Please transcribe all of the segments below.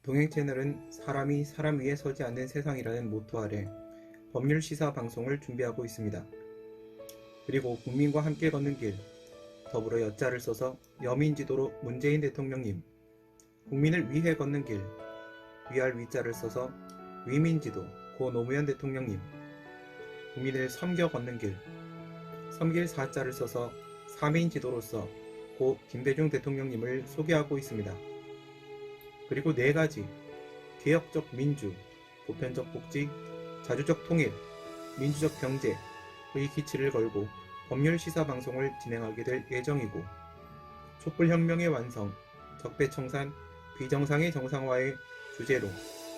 동행 채널은 사람이 사람 위에 서지 않는 세상이라는 모토 아래 법률 시사 방송을 준비하고 있습니다. 그리고 국민과 함께 걷는 길, 더불어 여자를 써서 여민지도로 문재인 대통령님, 국민을 위해 걷는 길, 위할 위자를 써서 위민지도 고 노무현 대통령님, 국민을 섬겨 걷는 길, 섬길 사자를 써서 사민지도로서 고 김대중 대통령님을 소개하고 있습니다. 그리고 4가지 개혁적 민주, 보편적 복지, 자주적 통일, 민주적 경제의 기치를 걸고 법률 시사 방송을 진행하게 될 예정이고, 촛불혁명의 완성, 적폐청산, 비정상의 정상화의 주제로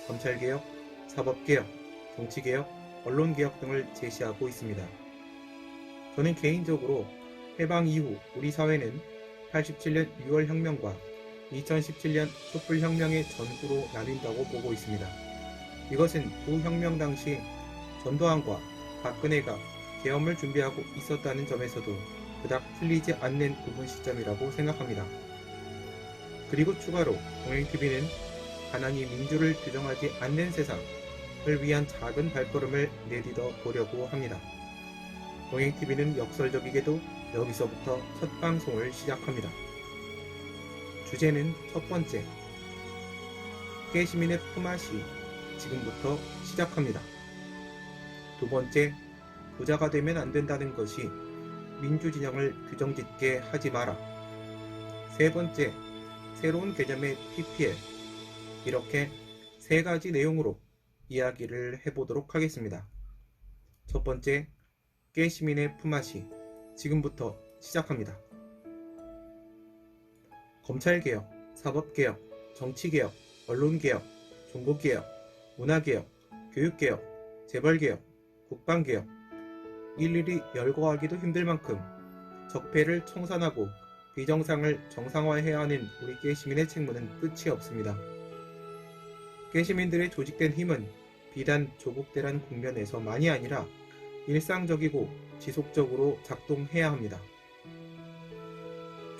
검찰개혁, 사법개혁, 정치개혁, 언론개혁 등을 제시하고 있습니다. 저는 개인적으로 해방 이후 우리 사회는 87년 6월 혁명과 2017년 촛불혁명의 전후로 나뉜다고 보고 있습니다. 이것은 두 혁명 당시 전두환과 박근혜가 계엄을 준비하고 있었다는 점에서도 그닥 틀리지 않는 구분 시점이라고 생각합니다. 그리고 추가로 동행TV는 가난이 민주를 규정하지 않는 세상을 위한 작은 발걸음을 내딛어 보려고 합니다. 동행TV는 역설적이게도 여기서부터 첫 방송을 시작합니다. 주제는 첫 번째, 깨시민의 품앗이 지금부터 시작합니다. 두 번째, 부자가 되면 안 된다는 것이 민주진영을 규정짓게 하지 마라. 세 번째, 새로운 개념의 PPL. 이렇게 3가지 내용으로 이야기를 해보도록 하겠습니다. 첫 번째, 깨시민의 품앗이 지금부터 시작합니다. 검찰개혁, 사법개혁, 정치개혁, 언론개혁, 종교개혁, 문화개혁, 교육개혁, 재벌개혁, 국방개혁, 일일이 열거하기도 힘들 만큼 적폐를 청산하고 비정상을 정상화해야 하는 우리 깨시민의 책무는 끝이 없습니다. 깨시민들의 조직된 힘은 비단 조국대란 국면에서만이 아니라 일상적이고 지속적으로 작동해야 합니다.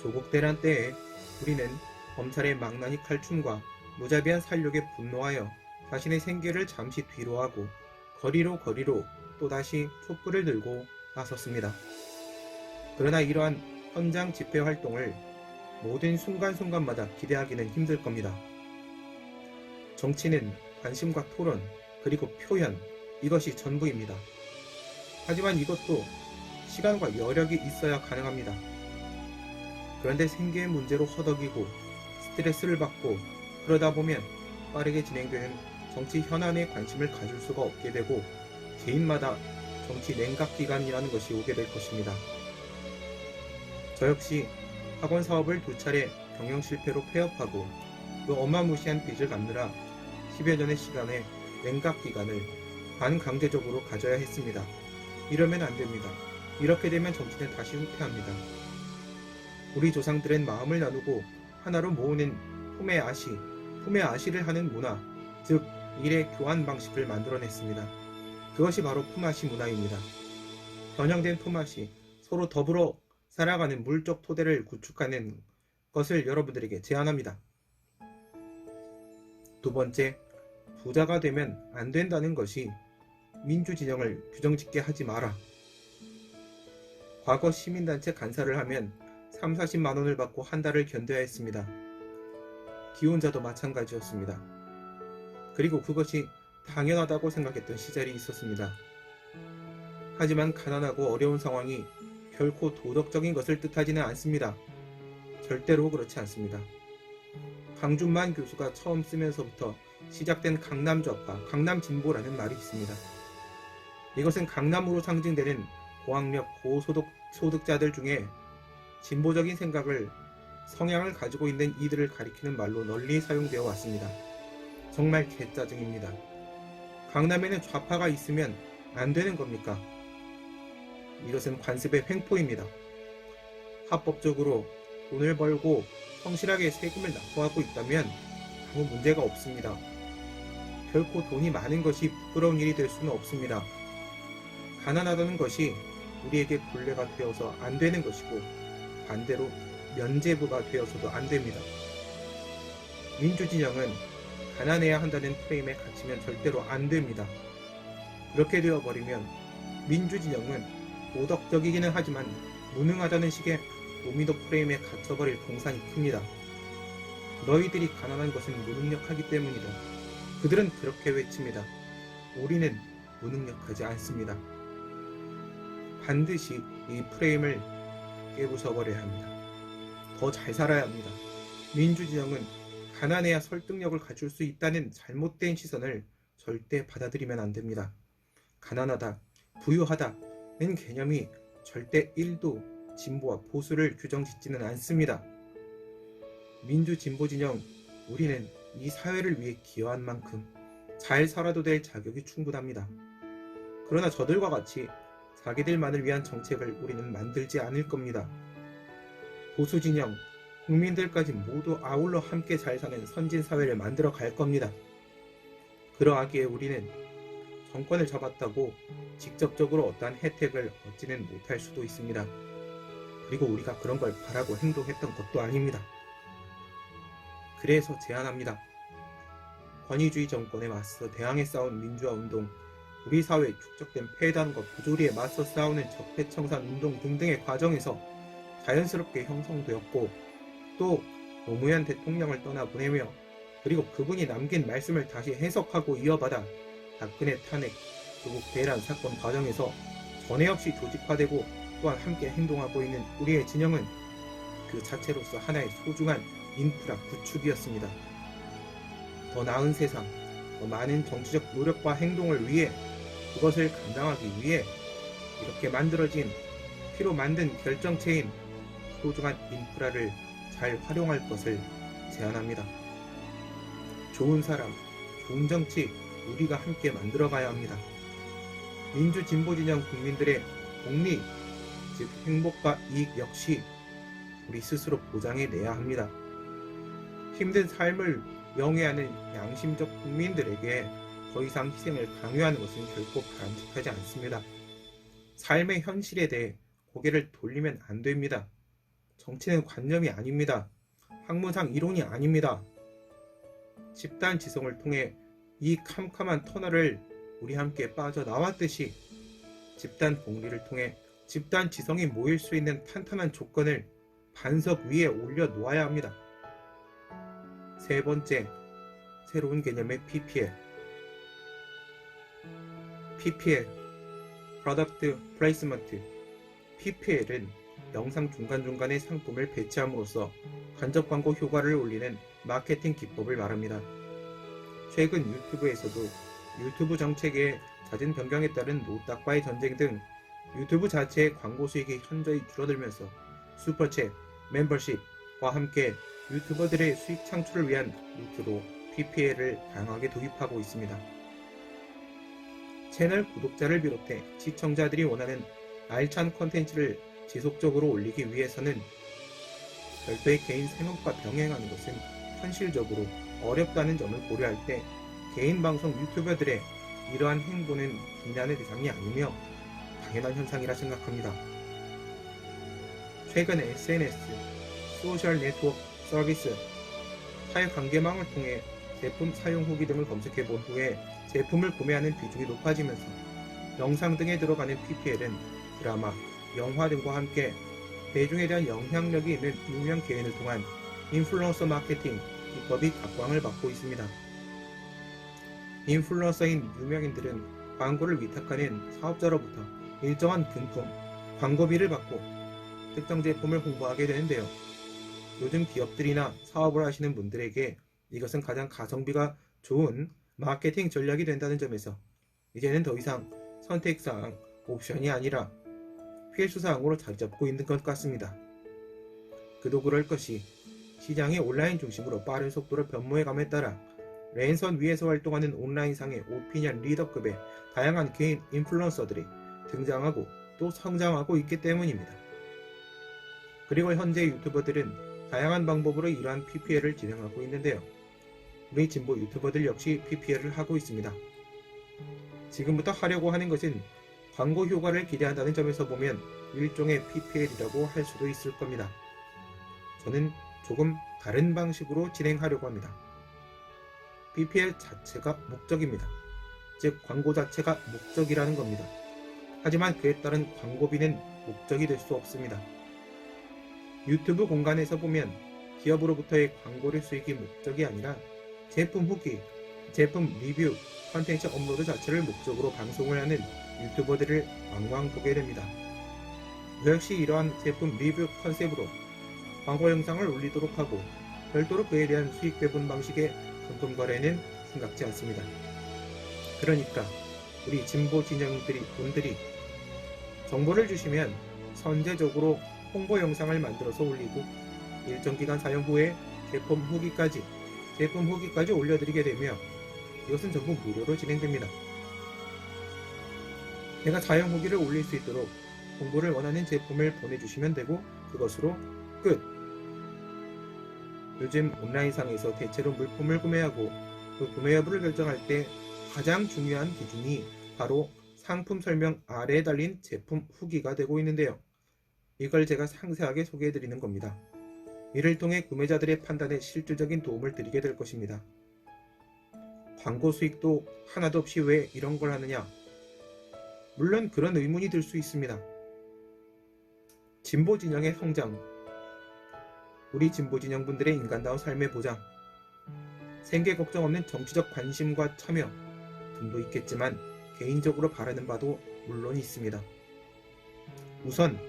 조국대란 때에 우리는 검찰의 망나니 칼춤과 무자비한 살육에 분노하여 자신의 생계를 잠시 뒤로하고 거리로 또다시 촛불을 들고 나섰습니다. 그러나 이러한 현장 집회 활동을 모든 순간순간마다 기대하기는 힘들 겁니다. 정치는 관심과 토론, 그리고 표현, 이것이 전부입니다. 하지만 이것도 시간과 여력이 있어야 가능합니다. 그런데 생계의 문제로 허덕이고 스트레스를 받고 그러다 보면 빠르게 진행되는 정치 현안에 관심을 가질 수가 없게 되고 개인마다 정치 냉각기간이라는 것이 오게 될 것입니다. 저 역시 학원 사업을 2차례 경영 실패로 폐업하고 그 어마무시한 빚을 갚느라 10여 년의 시간에 냉각기간을 반강제적으로 가져야 했습니다. 이러면 안 됩니다. 이렇게 되면 정치는 다시 후퇴합니다. 우리 조상들은 마음을 나누고 하나로 모으는 품의 아시를 하는 문화, 즉 일의 교환 방식을 만들어냈습니다. 그것이 바로 품앗이 문화입니다. 변형된 품앗이, 서로 더불어 살아가는 물적 토대를 구축하는 것을 여러분들에게 제안합니다. 두 번째, 부자가 되면 안 된다는 것이 민주진영을 규정짓게 하지 마라. 과거 시민단체 간사를 하면 3, 40만 원을 받고 한 달을 견뎌야 했습니다. 기혼자도 마찬가지였습니다. 그리고 그것이 당연하다고 생각했던 시절이 있었습니다. 하지만 가난하고 어려운 상황이 결코 도덕적인 것을 뜻하지는 않습니다. 절대로 그렇지 않습니다. 강준만 교수가 처음 쓰면서부터 시작된 강남좌파, 강남진보라는 말이 있습니다. 이것은 강남으로 상징되는 고학력, 고소득자들 중에 진보적인 성향을 가지고 있는 이들을 가리키는 말로 널리 사용되어 왔습니다. 정말 개짜증입니다. 강남에는 좌파가 있으면 안 되는 겁니까? 이것은 관습의 횡포입니다. 합법적으로 돈을 벌고 성실하게 세금을 납부하고 있다면 아무 문제가 없습니다. 결코 돈이 많은 것이 부끄러운 일이 될 수는 없습니다. 가난하다는 것이 우리에게 굴레가 되어서 안 되는 것이고 반대로 면죄부가 되어서도 안 됩니다. 민주진영은 가난해야 한다는 프레임에 갇히면 절대로 안 됩니다. 그렇게 되어버리면 민주진영은 도덕적이기는 하지만 무능하다는 식의 도미노 프레임에 갇혀버릴 공산이 큽니다. 너희들이 가난한 것은 무능력하기 때문이다. 그들은 그렇게 외칩니다. 우리는 무능력하지 않습니다. 반드시 이 프레임을 깨부숴버려야 합니다. 더 잘 살아야 합니다. 민주진영은 가난해야 설득력을 갖출 수 있다는 잘못된 시선을 절대 받아들이면 안 됩니다. 가난하다, 부유하다는 개념이 절대 1도 진보와 보수를 규정짓지는 않습니다. 민주진보진영, 우리는 이 사회를 위해 기여한 만큼 잘 살아도 될 자격이 충분합니다. 그러나 저들과 같이 자기들만을 위한 정책을 우리는 만들지 않을 겁니다. 보수진영, 국민들까지 모두 아울러 함께 잘 사는 선진사회를 만들어 갈 겁니다. 그러하기에 우리는 정권을 잡았다고 직접적으로 어떠한 혜택을 얻지는 못할 수도 있습니다. 그리고 우리가 그런 걸 바라고 행동했던 것도 아닙니다. 그래서 제안합니다. 권위주의 정권에 맞서 대항해 싸운 민주화운동, 우리 사회에 축적된 폐단과 부조리에 맞서 싸우는 적폐청산 운동 등등의 과정에서 자연스럽게 형성되었고 또 노무현 대통령을 떠나보내며 그리고 그분이 남긴 말씀을 다시 해석하고 이어받아 박근혜 탄핵, 조국 대란 사건 과정에서 전에 없이 조직화되고 또한 함께 행동하고 있는 우리의 진영은 그 자체로서 하나의 소중한 인프라 구축이었습니다. 더 나은 세상, 더 많은 정치적 노력과 행동을 위해 그것을 감당하기 위해 이렇게 만들어진 피로 만든 결정체인 소중한 인프라를 잘 활용할 것을 제안합니다. 좋은 사람, 좋은 정치 우리가 함께 만들어가야 합니다. 민주진보진영 국민들의 복리, 즉 행복과 이익 역시 우리 스스로 보장해내야 합니다. 힘든 삶을 영위하는 양심적 국민들에게 더 이상 희생을 강요하는 것은 결코 바람직하지 않습니다. 삶의 현실에 대해 고개를 돌리면 안 됩니다. 정치는 관념이 아닙니다. 학문상 이론이 아닙니다. 집단 지성을 통해 이 캄캄한 터널을 우리 함께 빠져나왔듯이 집단 복리를 통해 집단 지성이 모일 수 있는 탄탄한 조건을 반석 위에 올려놓아야 합니다. 세 번째, 새로운 개념의 PPL. PPL, Product Placement. PPL은 영상 중간중간에 상품을 배치함으로써 간접 광고 효과를 올리는 마케팅 기법을 말합니다. 최근 유튜브에서도 유튜브 정책의 잦은 변경에 따른 노딱과의 전쟁 등 유튜브 자체의 광고 수익이 현저히 줄어들면서 슈퍼챗, 멤버십과 함께 유튜버들의 수익 창출을 위한 루트로 PPL을 다양하게 도입하고 있습니다. 채널 구독자를 비롯해 시청자들이 원하는 알찬 컨텐츠를 지속적으로 올리기 위해서는 별도의 개인 생업과 병행하는 것은 현실적으로 어렵다는 점을 고려할 때 개인 방송 유튜버들의 이러한 행보는 비난의 대상이 아니며 당연한 현상이라 생각합니다. 최근 SNS, 소셜 네트워크 서비스, 사회관계망을 통해 제품 사용 후기 등을 검색해 본 후에 제품을 구매하는 비중이 높아지면서 영상 등에 들어가는 PPL은 드라마, 영화 등과 함께 대중에 대한 영향력이 있는 유명 개인을 통한 인플루언서 마케팅 기법이 각광을 받고 있습니다. 인플루언서인 유명인들은 광고를 위탁하는 사업자로부터 일정한 금품, 광고비를 받고 특정 제품을 홍보하게 되는데요. 요즘 기업들이나 사업을 하시는 분들에게 이것은 가장 가성비가 좋은 마케팅 전략이 된다는 점에서 이제는 더 이상 선택사항, 옵션이 아니라 필수사항으로 자리 잡고 있는 것 같습니다. 그도 그럴 것이 시장이 온라인 중심으로 빠른 속도로 변모해감에 따라 랜선 위에서 활동하는 온라인상의 오피니언 리더급의 다양한 개인 인플루언서들이 등장하고 수익도 성장하고 있기 때문입니다. 그리고 현재 유튜버들은 다양한 방법으로 이러한 PPL을 진행하고 있는데요. 우리 진보 유튜버들 역시 PPL을 하고 있습니다. 지금부터 하려고 하는 것은 광고 효과를 기대한다는 점에서 보면 일종의 PPL이라고 할 수도 있을 겁니다. 저는 조금 다른 방식으로 진행하려고 합니다. PPL 자체가 목적입니다. 즉 광고 자체가 목적이라는 겁니다. 하지만 그에 따른 광고비는 목적이 될 수 없습니다. 유튜브 공간에서 보면 기업으로부터의 광고료 수익이 목적이 아니라 제품 후기, 제품 리뷰, 컨텐츠 업로드 자체를 목적으로 방송을 하는 유튜버들을 왕왕 보게 됩니다. 저 역시 이러한 제품 리뷰 컨셉으로 광고 영상을 올리도록 하고 별도로 그에 대한 수익 배분 방식의 상품 거래는 생각지 않습니다. 그러니까 우리 진보 진영분들이 정보를 주시면 선제적으로 홍보 영상을 만들어서 올리고 일정 기간 사용 후에 제품 후기까지 올려드리게 되며 이것은 전부 무료로 진행됩니다. 내가 사용 후기를 올릴 수 있도록 홍보를 원하는 제품을 보내주시면 되고 그것으로 끝! 요즘 온라인상에서 대체로 물품을 구매하고 그 구매 여부를 결정할 때 가장 중요한 기준이 바로 상품 설명 아래에 달린 제품 후기가 되고 있는데요. 이걸 제가 상세하게 소개해드리는 겁니다. 이를 통해 구매자들의 판단에 실질적인 도움을 드리게 될 것입니다. 광고 수익도 하나도 없이 왜 이런 걸 하느냐? 물론 그런 의문이 들 수 있습니다. 진보 진영의 성장, 우리 진보 진영분들의 인간다운 삶의 보장, 생계 걱정 없는 정치적 관심과 참여 등도 있겠지만 개인적으로 바라는 바도 물론 있습니다. 우선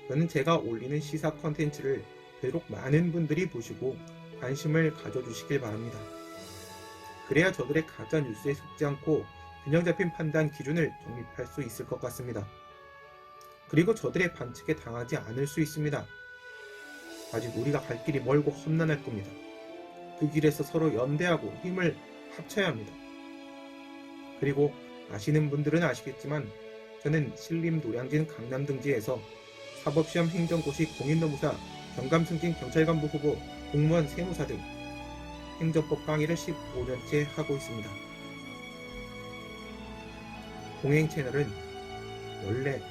저는 제가 올리는 시사 컨텐츠를 되도록 많은 분들이 보시고 관심을 가져주시길 바랍니다. 그래야 저들의 가짜 뉴스에 속지 않고 균형 잡힌 판단 기준을 정립할 수 있을 것 같습니다. 그리고 저들의 반칙에 당하지 않을 수 있습니다. 아직 우리가 갈 길이 멀고 험난할 겁니다. 그 길에서 서로 연대하고 힘을 합쳐야 합니다. 그리고 아시는 분들은 아시겠지만 저는 신림 노량진 강남 등지에서 사법시험 행정고시 공인노무사 경감승진 경찰관부 후보 공무원 세무사 등 행정법 강의를 15년째 하고 있습니다. 동행 채널은 원래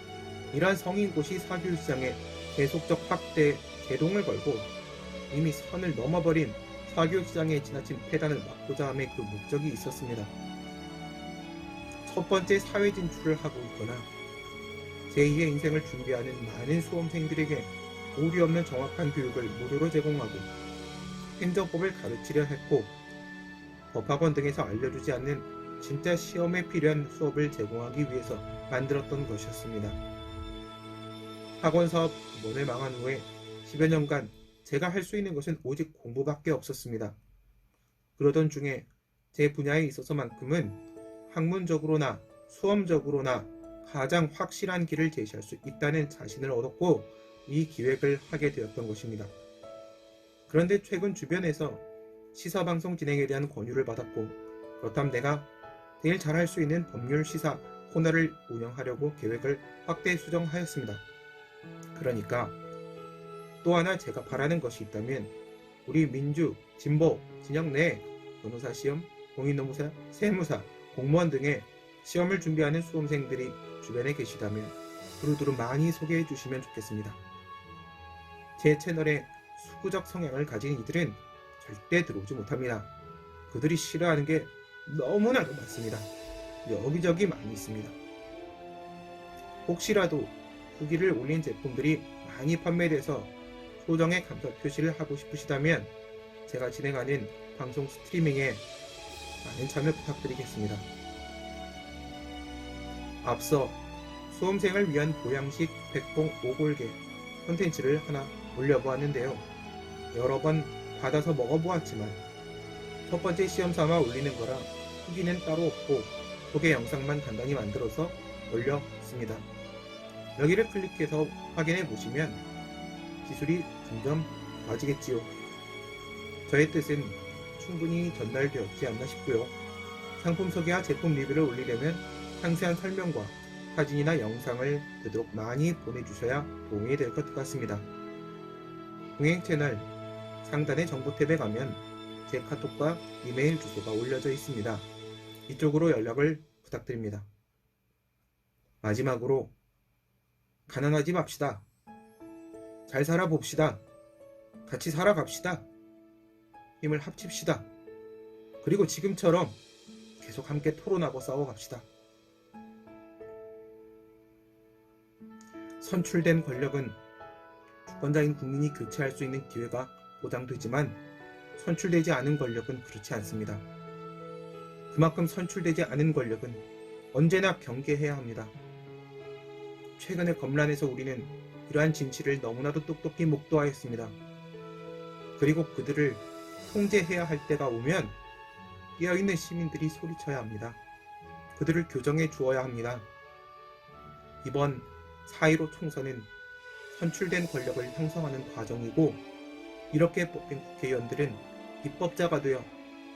이러한 성인고시 사교육시장의 계속적 확대 개동을 걸고 이미 선을 넘어버린 사교육시장의 지나친 폐단을 막고자 함의 그 목적이 있었습니다. 첫 번째 사회 진출을 하고 있거나 제2의 인생을 준비하는 많은 수험생들에게 오류 없는 정확한 교육을 무료로 제공하고 행정법을 가르치려 했고 법학원 등에서 알려주지 않는 진짜 시험에 필요한 수업을 제공하기 위해서 만들었던 것이었습니다. 학원 사업 두 번을 망한 후에 10여 년간 제가 할 수 있는 것은 오직 공부밖에 없었습니다. 그러던 중에 제 분야에 있어서만큼은 학문적으로나 수험적으로나 가장 확실한 길을 제시할 수 있다는 자신을 얻었고 이 기획을 하게 되었던 것입니다. 그런데 최근 주변에서 시사방송 진행에 대한 권유를 받았고 그렇다면 내가 제일 잘할 수 있는 법률 시사 코너를 운영하려고 계획을 확대 수정하였습니다. 그러니까 또 하나 제가 바라는 것이 있다면 우리 민주, 진보, 진영 내 변호사 시험, 공인노무사, 세무사, 공무원 등의 시험을 준비하는 수험생들이 주변에 계시다면 두루두루 많이 소개해 주시면 좋겠습니다. 제 채널에 수구적 성향을 가진 이들은 절대 들어오지 못합니다. 그들이 싫어하는 게 너무나도 많습니다. 여기저기 많이 있습니다. 혹시라도 후기를 올린 제품들이 많이 판매돼서 소정의 감사 표시를 하고 싶으시다면 제가 진행하는 방송 스트리밍에 많은 참여 부탁드리겠습니다. 앞서 수험생을 위한 보양식 백봉 오골계 콘텐츠를 하나 올려보았는데요. 여러 번 받아서 먹어보았지만 첫 번째 시험 삼아 올리는 거라 후기는 따로 없고 소개 영상만 간단히 만들어서 올렸습니다. 여기를 클릭해서 확인해 보시면 기술이 점점 좋아지겠지요. 저의 뜻은 충분히 전달되었지 않나 싶고요. 상품 소개와 제품 리뷰를 올리려면 상세한 설명과 사진이나 영상을 되도록 많이 보내주셔야 도움이 될 것 같습니다. 동행 채널 상단의 정보 탭에 가면 제 카톡과 이메일 주소가 올려져 있습니다. 이쪽으로 연락을 부탁드립니다. 마지막으로 가난하지 맙시다. 잘 살아봅시다. 같이 살아갑시다. 힘을 합칩시다. 그리고 지금처럼 계속 함께 토론하고 싸워갑시다. 선출된 권력은 주권자인 국민이 교체할 수 있는 기회가 보장되지만 선출되지 않은 권력은 그렇지 않습니다. 그만큼 선출되지 않은 권력은 언제나 경계해야 합니다. 최근의 검란에서 우리는 이러한 진실을 너무나도 똑똑히 목도하였습니다. 그리고 그들을 통제해야 할 때가 오면 깨어있는 시민들이 소리쳐야 합니다. 그들을 교정해 주어야 합니다. 이번 4.15 총선은 선출된 권력을 형성하는 과정이고 이렇게 뽑힌 국회의원들은 입법자가 되어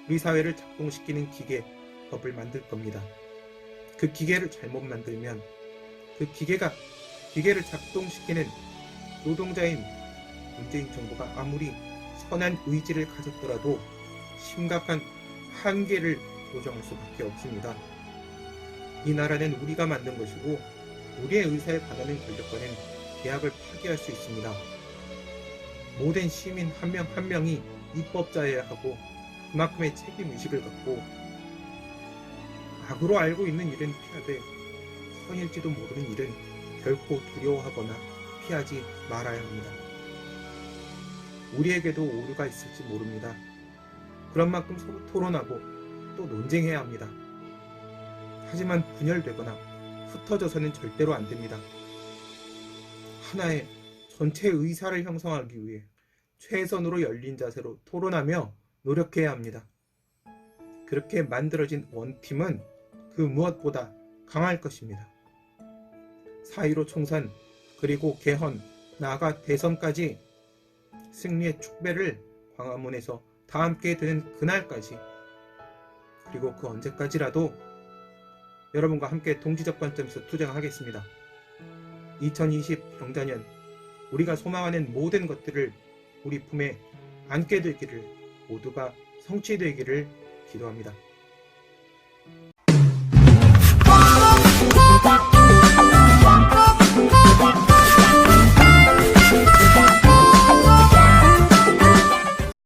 우리 사회를 작동시키는 기계, 법을 만들 겁니다. 그 기계를 잘못 만들면 그 기계를 작동시키는 노동자인 문재인 정부가 아무리 선한 의지를 가졌더라도 심각한 한계를 보정할 수밖에 없습니다. 이 나라는 우리가 만든 것이고 우리의 의사에 반하는 권력과는 계약을 파기할 수 있습니다. 모든 시민 한 명 한 명이 입법자여야 하고 그만큼의 책임의식을 갖고 악으로 알고 있는 일은 피하되 선일지도 모르는 일은 결코 두려워하거나 피하지 말아야 합니다. 우리에게도 오류가 있을지 모릅니다. 그런 만큼 서로 토론하고 또 논쟁해야 합니다. 하지만 분열되거나 흩어져서는 절대로 안 됩니다. 하나의 전체 의사를 형성하기 위해 최선으로 열린 자세로 토론하며 노력해야 합니다. 그렇게 만들어진 원팀은 그 무엇보다 강할 것입니다. 4.15 총선 그리고 개헌 나아가 대선까지 승리의 축배를 광화문에서 다 함께 드는 그날까지 그리고 그 언제까지라도 여러분과 함께 동지적 관점에서 투쟁하겠습니다. 2020 경자년 우리가 소망하는 모든 것들을 우리 품에 안게 되기를 모두가 성취되기를 기도합니다.